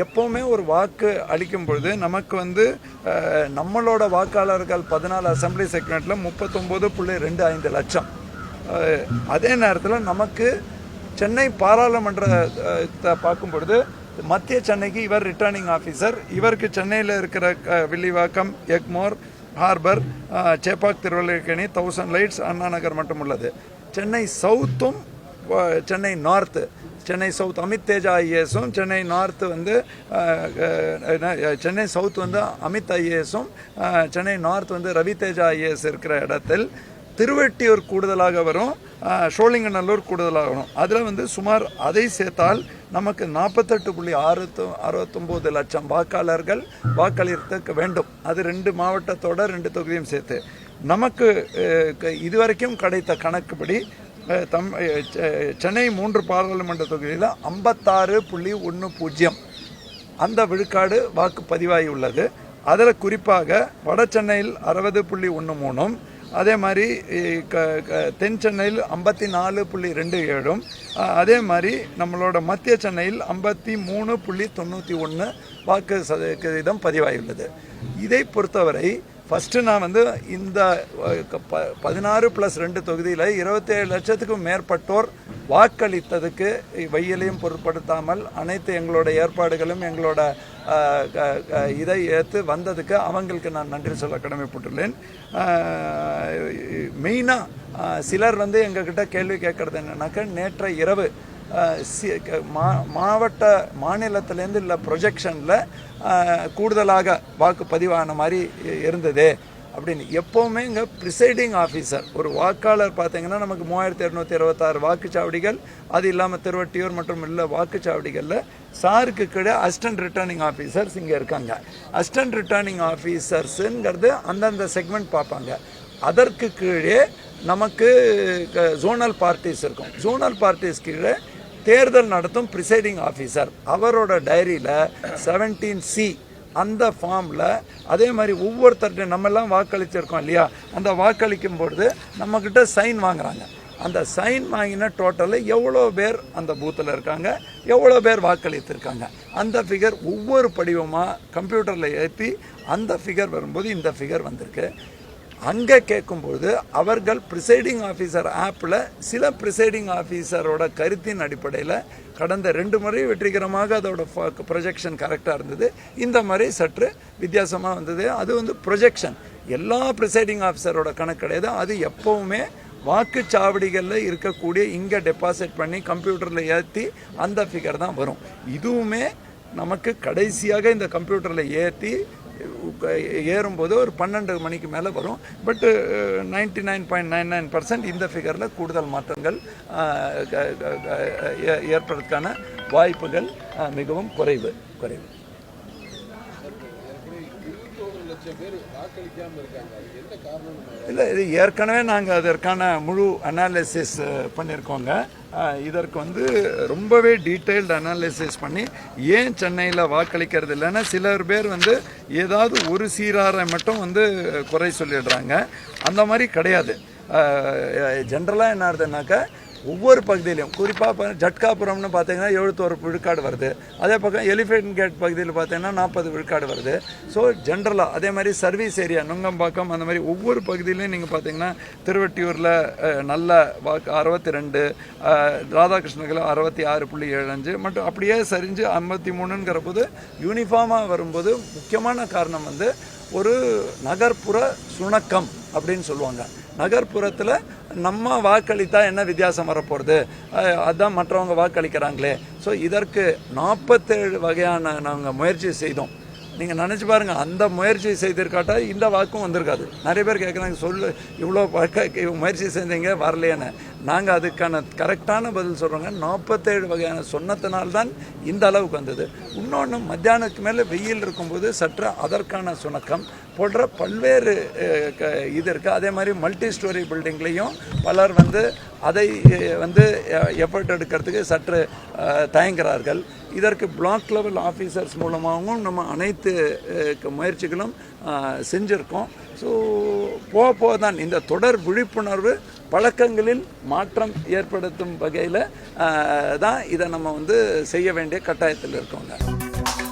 எப்போவுமே ஒரு வாக்கு அளிக்கும் பொழுது நமக்கு வந்து நம்மளோட வாக்காளர்கள் 14 அசம்பிளி செக்மெண்ட்டில் 39.25 லட்சம். அதே நேரத்தில் நமக்கு சென்னை பாராளுமன்றத்தை பார்க்கும் பொழுது மத்திய சென்னைக்கு இவர் ரிட்டர்னிங் ஆஃபீஸர். இவருக்கு சென்னையில் இருக்கிற வில்லிவாக்கம், எக்மோர், ஹார்பர், சேப்பாக், திருவல்லிக்கேணி, 1000 லைட்ஸ், அண்ணா நகர் மட்டும் உள்ளது. சென்னை சவுத்தும் சென்னை நார்த்து, சென்னை சவுத் அமித் தேஜா ஐஏஎஸும், சென்னை நார்த்து வந்து சென்னை சவுத் வந்து அமித் ஐஏஎஸும், சென்னை நார்த் வந்து ரவி தேஜா ஐஏஎஸ் இருக்கிற இடத்தில் திருவெட்டியூர் கூடுதலாக வரும், சோழிங்கநல்லூர் கூடுதலாக வரும். அதில் வந்து சுமார் அதை சேர்த்தால் நமக்கு 48.69 லட்சம் வாக்காளர்கள் வாக்களிக்க வேண்டும். அது 2 மாவட்டத்தோட 2 தொகுதியும் சேர்த்து. நமக்கு இதுவரைக்கும் கிடைத்த கணக்குப்படி சென்னை 3 பாராளுமன்ற தொகுதியில் 56.10 அந்த விழுக்காடு வாக்கு பதிவாகி உள்ளது. அதில் குறிப்பாக வட சென்னையில் 60.13, அதே மாதிரி தென் சென்னையில் 54.27, அதே மாதிரி நம்மளோட மத்திய சென்னையில் 53.91 வாக்கு சதவீதம் பதிவாகியுள்ளது. இதை பொறுத்தவரை ஃபஸ்ட்டு நான் வந்து இந்த 16+2 தொகுதியில் 27 லட்சத்துக்கும் மேற்பட்டோர் வாக்களித்ததுக்கு வெயிலையும் பொருட்படுத்தாமல் அனைத்து எங்களோட ஏற்பாடுகளும் எங்களோட இதை ஏற்று வந்ததுக்கு அவங்களுக்கு நான் நன்றி சொல்ல கடமைப்பட்டுள்ளேன். மெயினாக சிலர் வந்து எங்ககிட்ட கேள்வி கேட்குறது என்னன்னாக்கா, நேற்ற இரவு மாநிலத்திலேருந்து இல்லை ப்ரொஜெக்ஷனில் கூடுதலாக வாக்கு பதிவான மாதிரி இருந்தது அப்படின்னு. எப்போவுமே இங்கே ப்ரிசைடிங் ஆஃபீஸர் ஒரு வாக்காளர் பார்த்தீங்கன்னா நமக்கு 3226 வாக்குச்சாவடிகள், அது இல்லாமல் திருவட்டியூர் மற்றும் இல்லை வாக்குச்சாவடிகளில் சாருக்கு கீழே அசிஸ்டன்ட் ரிட்டர்னிங் ஆஃபீஸர்ஸ் இங்கே இருக்காங்க. அசிஸ்டன்ட் ரிட்டர்னிங் ஆஃபீஸர்ஸுங்கிறது அந்தந்த செக்மெண்ட் பார்ப்பாங்க. அதற்கு கீழே நமக்கு ஜோனல் பார்ட்டிஸ் இருக்கும். ஜோனல் பார்ட்டிஸ் கீழே தேர்தல் நடத்தும் ப்ரிசைடிங் ஆஃபீஸர் அவரோட டைரியில் 17C அந்த ஃபார்மில் அதே மாதிரி ஒவ்வொருத்தர்கிட்ட நம்மெல்லாம் வாக்களிச்சிருக்கோம் இல்லையா, அந்த வாக்களிக்கும் பொழுது நம்மக்கிட்ட சைன் வாங்குறாங்க. அந்த சைன் வாங்கின டோட்டலில் எவ்வளோ பேர் அந்த பூத்தில் இருக்காங்க, எவ்வளோ பேர் வாக்களித்திருக்காங்க, அந்த ஃபிகர் ஒவ்வொரு படிவமாக கம்ப்யூட்டரில் ஏற்றி அந்த ஃபிகர் வரும்போது இந்த ஃபிகர் வந்திருக்கு. அங்கே கேட்கும்போது அவர்கள் ப்ரிசைடிங் ஆஃபீஸர் ஆப்பில் சில ப்ரிசைடிங் ஆஃபீஸரோட கருத்தின் அடிப்படையில் கடந்த 2 முறை வெற்றிகரமாக அதோட ப்ரொஜெக்ஷன் கரெக்டாக இருந்தது. இந்த மாதிரி சற்று வித்தியாசமாக வந்தது. அது வந்து ப்ரொஜெக்ஷன் எல்லா ப்ரிசைடிங் ஆஃபீஸரோட கணக்கு கிடையாது. அது எப்போவுமே வாக்குச்சாவடிகளில் இருக்கக்கூடிய இங்கே டெபாசிட் பண்ணி கம்ப்யூட்டரில் ஏற்றி அந்த ஃபிகர் தான் வரும். இதுவுமே நமக்கு கடைசியாக இந்த கம்ப்யூட்டரில் ஏற்றி ஏறும்போது ஒரு 12 மணிக்கு மேலே வரும். பட் 99.99% இந்த ஃபிகரில் கூடுதல் மாற்றங்கள் ஏற்படுறதுக்கான வாய்ப்புகள் மிகவும் குறைவு. இல்லை, இது ஏற்கனவே நாங்கள் அதற்கான முழு அனாலிசிஸ் பண்ணியிருக்கோங்க. இதற்கு வந்து ரொம்பவே டீட்டெயில்டு அனாலிசிஸ் பண்ணி ஏன் சென்னையில் வாக்களிக்கிறது இல்லைன்னா சிலர் பேர் வந்து ஏதாவது ஒரு சீராரை மட்டும் வந்து குறை சொல்லிடுறாங்க. அந்த மாதிரி கிடையாது. ஜென்ரலாக என்ன ஆகுதுன்னாக்கா, ஒவ்வொரு பகுதியிலையும் குறிப்பாக ஜட்காபுரம்னு பார்த்தீங்கன்னா 71 விழுக்காடு வருது. அதே பக்கம் எலிஃபென்ட் கேட் பகுதியில் பார்த்தீங்கன்னா 40 விழுக்காடு வருது. ஸோ ஜென்ரலாக அதே மாதிரி சர்வீஸ் ஏரியா நுங்கம்பாக்கம் அந்த மாதிரி ஒவ்வொரு பகுதியிலையும் நீங்கள் பார்த்தீங்கன்னா திருவெட்டியூரில் நல்ல வாக்கு 62, ராதாகிருஷ்ணகில் 66.75 மற்றும் அப்படியே சரிஞ்சு 53ங்கிற போது யூனிஃபார்மாக வரும்போது முக்கியமான காரணம் வந்து ஒரு நகர்ப்புற சுணக்கம் அப்படின்னு சொல்லுவாங்க. நகர்ப்புறத்தில் நம்ம வாக்களித்தா என்ன வித்தியாசம் வரப்போகிறது, அதுதான் மற்றவங்க வாக்களிக்கிறாங்களே. ஸோ இதற்கு 47 வகையான நாங்கள் முயற்சி செய்தோம். நீங்கள் நினச்சி பாருங்கள், அந்த முயற்சி செய்திருக்காட்டா இந்த வாக்கும் வந்திருக்காது. நிறைய பேர் கேட்குறாங்க, இவ்வளோ முயற்சி செஞ்சீங்க வரலையான்னு. நாங்கள் அதுக்கான கரெக்டான பதில் சொல்கிறோங்க. 47 வகையான சொன்னத்தினால்தான் இந்த அளவுக்கு வந்தது. இன்னொன்று, மத்தியானத்துக்கு மேலே வெயில் இருக்கும்போது சற்று அதற்கான சுணக்கம் போன்ற பல்வேறு இது இருக்குது. அதே மாதிரி மல்டி ஸ்டோரி பில்டிங்லேயும் பலர் வந்து அதை வந்து எஃபர்ட் எடுக்கிறதுக்கு சற்று தயங்குகிறார்கள். இதற்கு பிளாக் லெவல் ஆஃபீஸர்ஸ் மூலமாகவும் நம்ம அனைத்து முயற்சிகளும் செஞ்சுருக்கோம். ஸோ போக தான் இந்த தொடர் விழிப்புணர்வு பழக்கங்களில் மாற்றம் ஏற்படுத்தும் வகையில் தான் இதை நம்ம வந்து செய்ய வேண்டிய கட்டாயத்தில் இருக்கோங்க. நன்றி